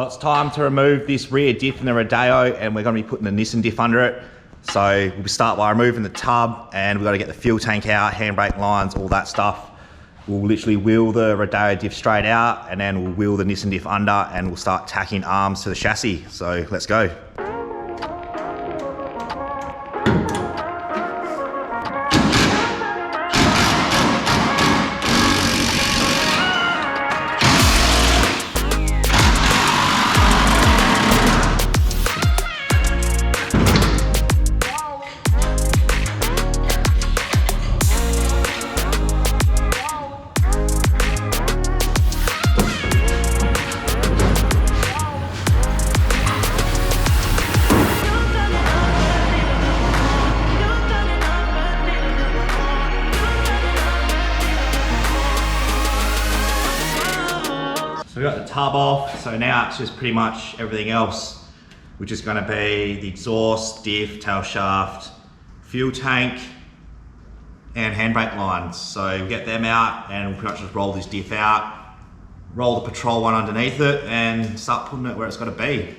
So it's time to remove this rear diff in the Rodeo, and we're going to be putting the Nissan diff under it. So we'll start by removing the tub, and we've got to get the fuel tank out, handbrake lines, all that stuff. We'll literally wheel the Rodeo diff straight out, and then we'll wheel the Nissan diff under, and we'll start tacking arms to the chassis. So let's go. So we got the tub off, so now it's just pretty much everything else, which is going to be the exhaust, diff, tail shaft, fuel tank, and handbrake lines. So we'll get them out, and we'll pretty much just roll this diff out, roll the Patrol one underneath it, and start putting it where it's got to be.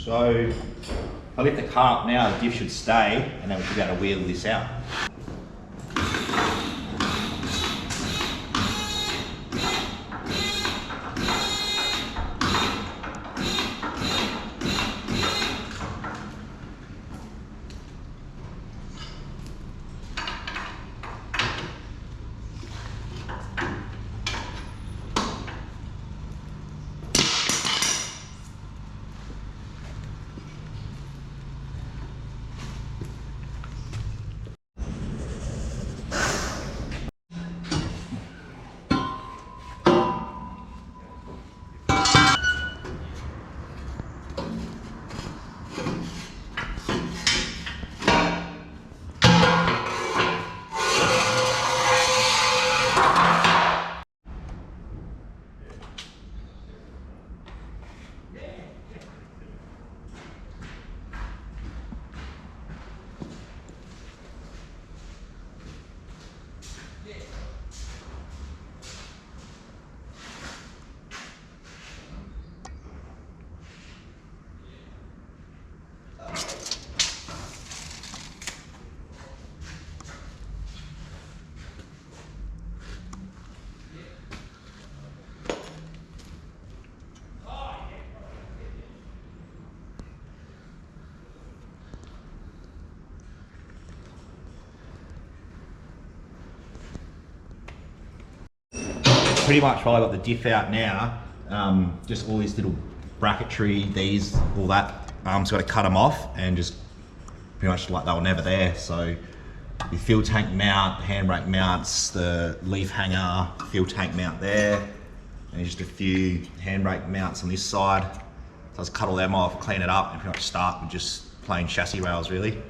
So if I lift the car up now, the diff should stay, and then we should be able to wheel this out. Pretty much while I got the diff out now, just all these little bracketry, these, all that, so got to cut them off and just pretty much like they were never there. So the fuel tank mount, handbrake mounts, the leaf hanger, fuel tank mount there, and just a few handbrake mounts on this side. So I just cut all them off, clean it up, and pretty much start with just plain chassis rails really.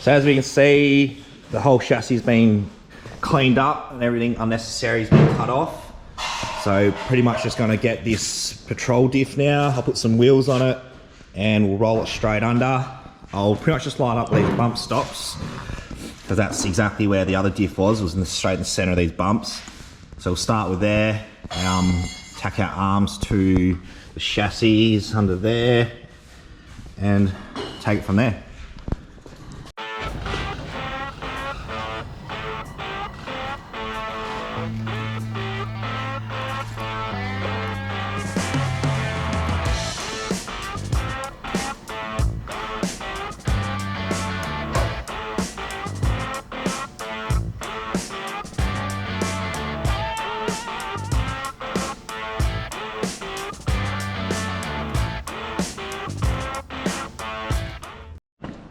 So as we can see, the whole chassis has been cleaned up and everything unnecessary has been cut off. So pretty much just going to get this Patrol diff now. I'll put some wheels on it and we'll roll it straight under. I'll pretty much just line up these bump stops because that's exactly where the other diff was straight in the center of these bumps. So we'll start with there, tack our arms to the chassis under there and take it from there.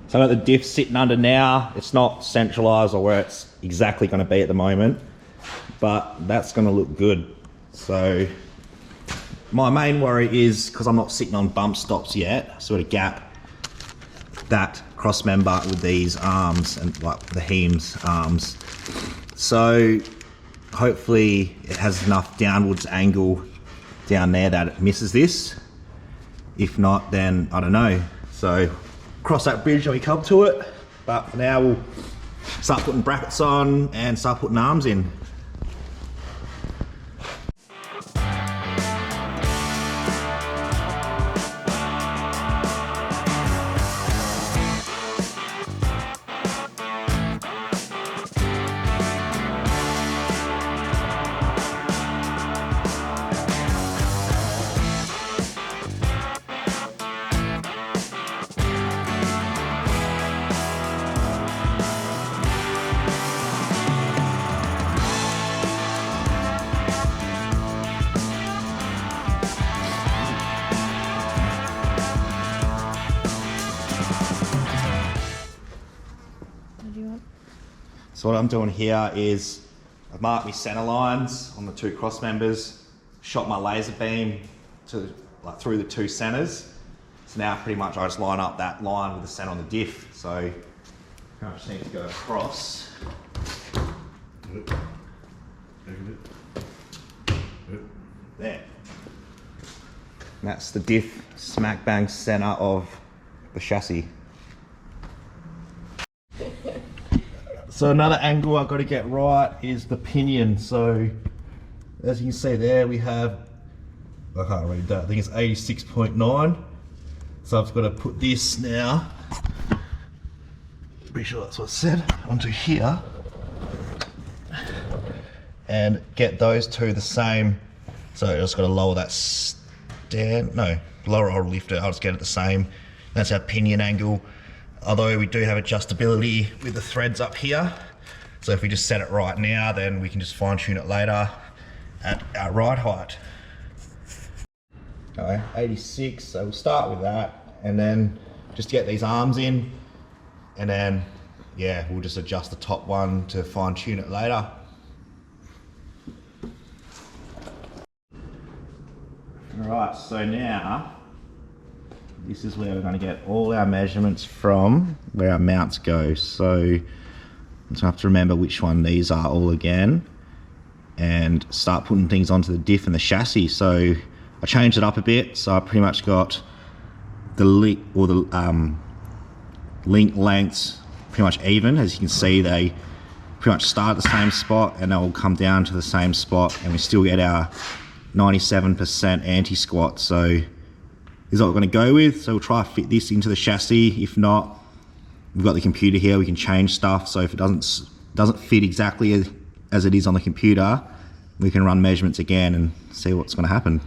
So I've got the diff sitting under now. It's not centralized or where it's exactly going to be at the moment, but that's going to look good. So my main worry is, because I'm not sitting on bump stops yet, sort of gap that cross member with these arms and like the hems arms. So hopefully it has enough downwards angle down there that it misses this. If not, then I don't know. So cross that bridge when we come to it, but for now we'll start putting brackets on and start putting arms in. So what I'm doing here is I've marked my center lines on the two cross members, shot my laser beam to through the two centers. So now pretty much I just line up that line with the center on the diff. So I just need to go across. There. And that's the diff smack bang center of the chassis. So another angle I've got to get right is the pinion. So as you can see there, we have, I can't read that, I think it's 86.9. So I've got to put this now, pretty sure that's what it said, onto here and get those two the same. So I just got to lower that lower or lift it, I'll just get it the same. That's our pinion angle. Although we do have adjustability with the threads up here. So if we just set it right now, then we can just fine tune it later at our ride height. Okay, 86, so we'll start with that and then just get these arms in and then, yeah, we'll just adjust the top one to fine tune it later. All right, so now, this is where we're going to get all our measurements from, where our mounts go. So I just have to remember which one these are all again and start putting things onto the diff and the chassis. So I changed it up a bit. So I pretty much got the link or the link lengths pretty much even. As you can see, they pretty much start at the same spot and they'll come down to the same spot and we still get our 97% anti-squat. So is what we're going to go with. So we'll try to fit this into the chassis. If not, we've got the computer here, we can change stuff. So if it doesn't fit exactly as it is on the computer, we can run measurements again and see what's going to happen.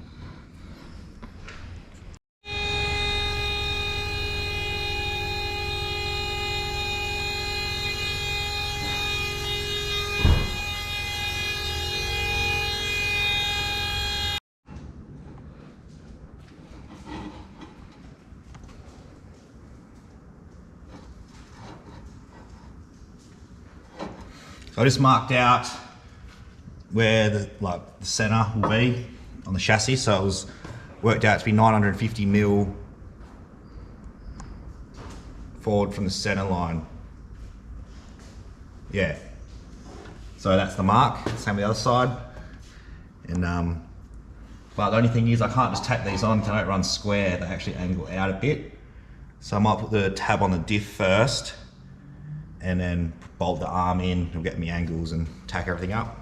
I just marked out where the center will be on the chassis, so it was worked out to be 950 mil forward from the center line. Yeah. So that's the mark, same with the other side. And but the only thing is I can't just tack these on, because I don't run square, they actually angle out a bit. So I might put the tab on the diff first and then bolt the arm in, it'll get me angles and tack everything up.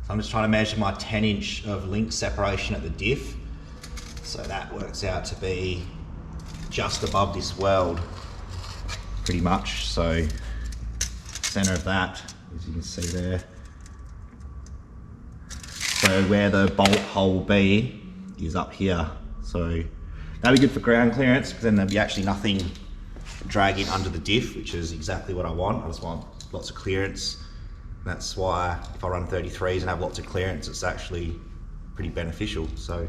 So I'm just trying to measure my 10" of link separation at the diff. So that works out to be just above this weld, pretty much. So center of that, as you can see there. So where the bolt hole will be is up here. So that'll be good for ground clearance, because then there'll be actually nothing dragging under the diff, which is exactly what I want. I just want lots of clearance. That's why if I run 33s and have lots of clearance, it's actually pretty beneficial. So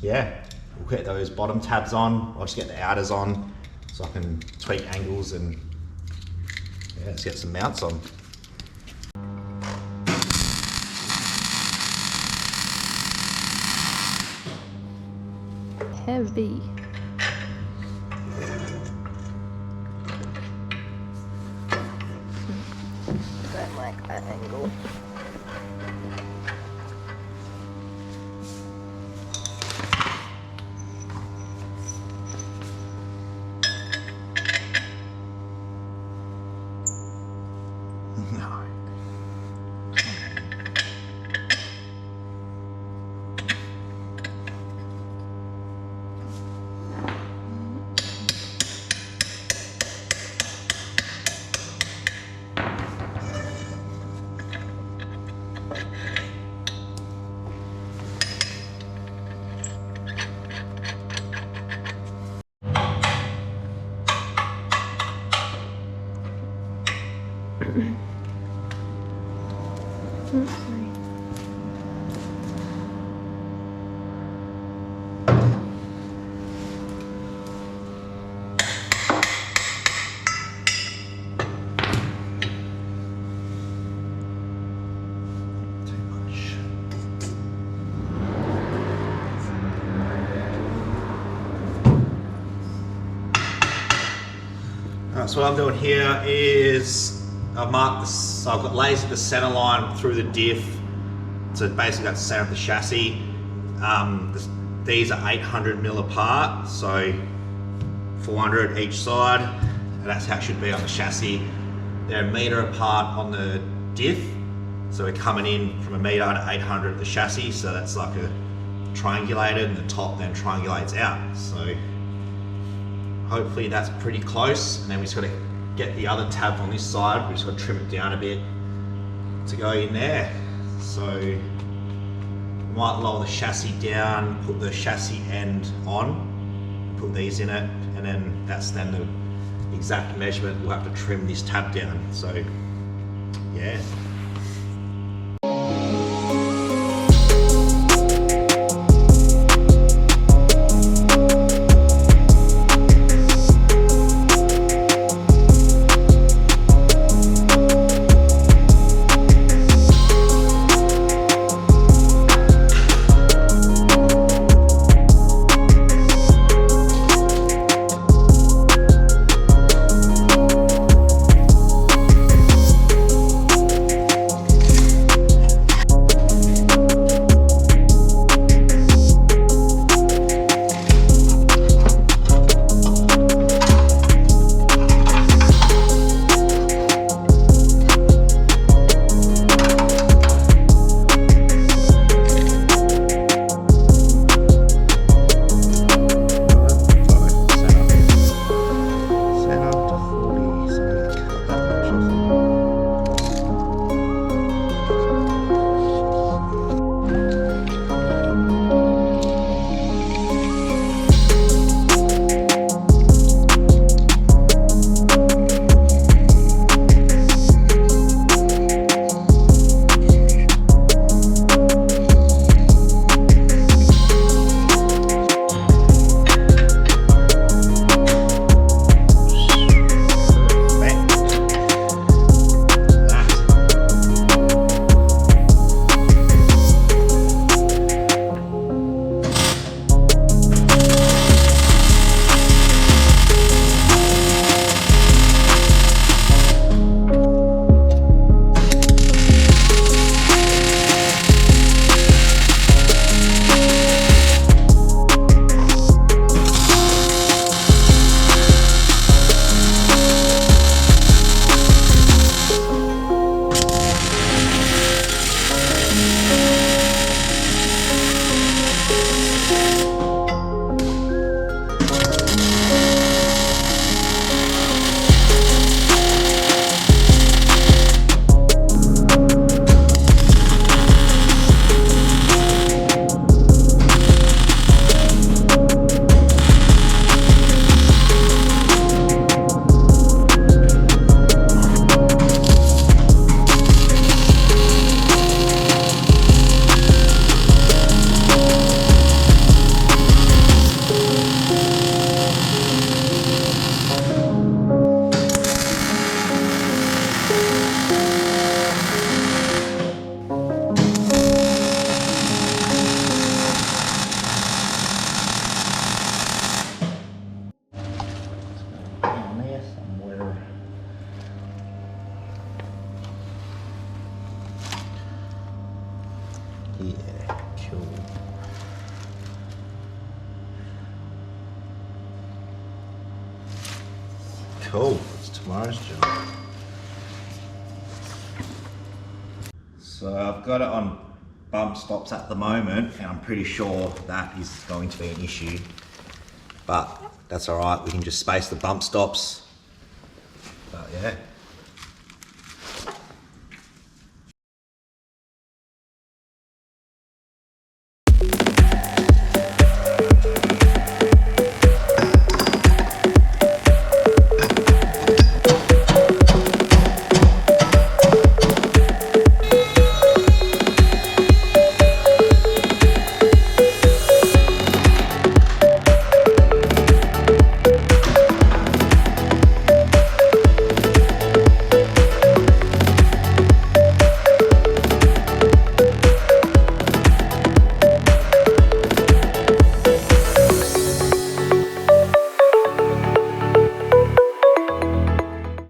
yeah, we'll get those bottom tabs on. I'll just get the outers on so I can tweak angles, and yeah, let's get some mounts on. Heavy. Don't like that angle. No. So what I'm doing here is I've marked this, so I've got lasered the center line through the diff. So basically that's the center of the chassis. These are 800 mil apart, so 400 each side, and that's how it should be on the chassis. They're a meter apart on the diff, so we're coming in from a meter to 800 at the chassis, so that's like a triangulated, and the top then triangulates out. So hopefully that's pretty close, and then we just got to get the other tab on this side. We just got to trim it down a bit to go in there. So we might lower the chassis down, put the chassis end on, put these in it, and then that's then the exact measurement. We'll have to trim this tab down. So yeah. Cool, it's tomorrow's job. So I've got it on bump stops at the moment, and I'm pretty sure that is going to be an issue. But that's all right, we can just space the bump stops. But yeah.